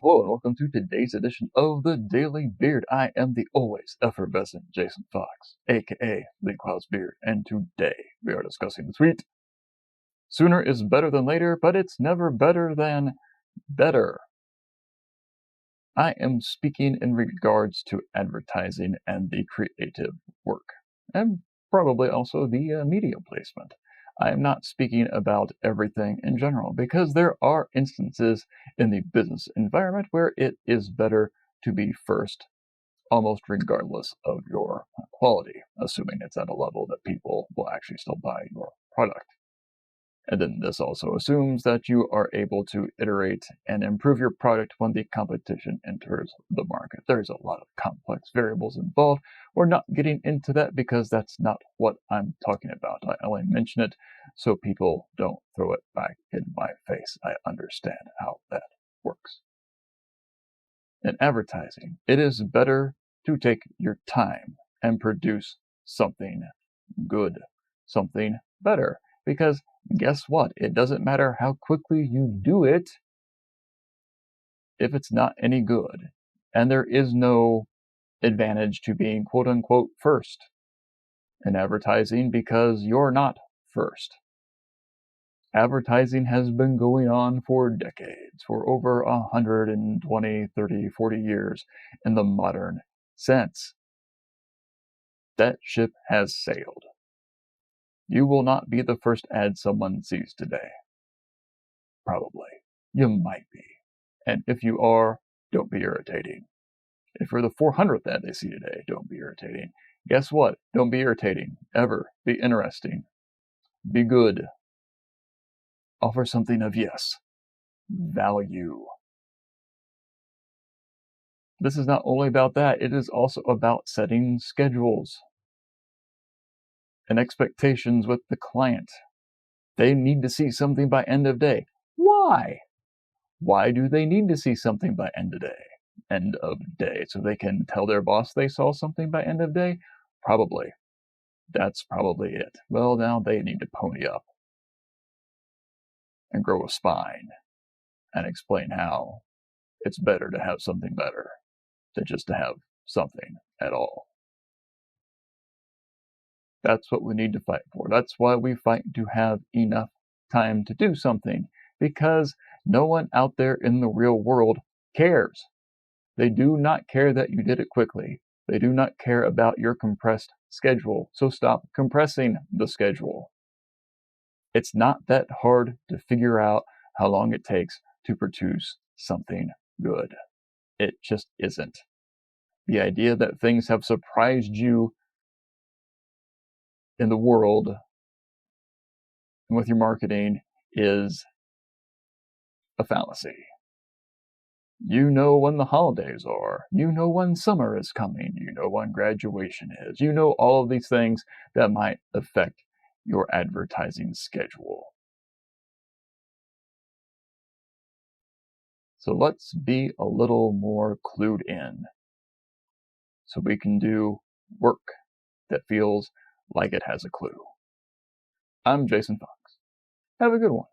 hello, and welcome to today's edition of the Daily Beard. I am the always effervescent Jason Fox, aka Lee Cloud's Beard, and today we are discussing the tweet, "Sooner is better than later, but it's never better than better." I am speaking in regards to advertising and the creative work, and probably also the media placement. I am not speaking about everything in general, because there are instances in the business environment where it is better to be first, almost regardless of your quality, assuming it's at a level that people will actually still buy your product. And then this also assumes that you are able to iterate and improve your product when the competition enters the market. There's a lot of complex variables involved. We're not getting into that because that's not what I'm talking about. I only mention it so people don't throw it back in my face. I understand how that works. In advertising, it is better to take your time and produce something good, something better. Because guess what? It doesn't matter how quickly you do it if it's not any good. And there is no advantage to being quote unquote first in advertising because you're not first. Advertising has been going on for decades, for over 120, 30, 40 years in the modern sense. That ship has sailed. You will not be the first ad someone sees today. Probably. You might be. And if you are, don't be irritating. If you're the 400th ad they see today, don't be irritating. Guess what? Don't be irritating. Ever. Be interesting. Be good. Offer something of, yes, value. This is not only about that, it is also about setting schedules and expectations with the client. They need to see something by end of day. Why? Why do they need to see something by end of day? So they can tell their boss they saw something by end of day? Probably. That's probably it. Well, now they need to pony up and grow a spine and explain how it's better to have something better than just to have something at all. That's what we need to fight for. That's why we fight to have enough time to do something, because no one out there in the real world cares. They do not care that you did it quickly. They do not care about your compressed schedule. So stop compressing the schedule. It's not that hard to figure out how long it takes to produce something good. It just isn't. The idea that things have surprised you in the world and with your marketing is a fallacy. You know when the holidays are. You know when summer is coming. You know when graduation is. You know all of these things that might affect your advertising schedule. So let's be a little more clued in so we can do work that feels like it has a clue. I'm Jason Fox. Have a good one.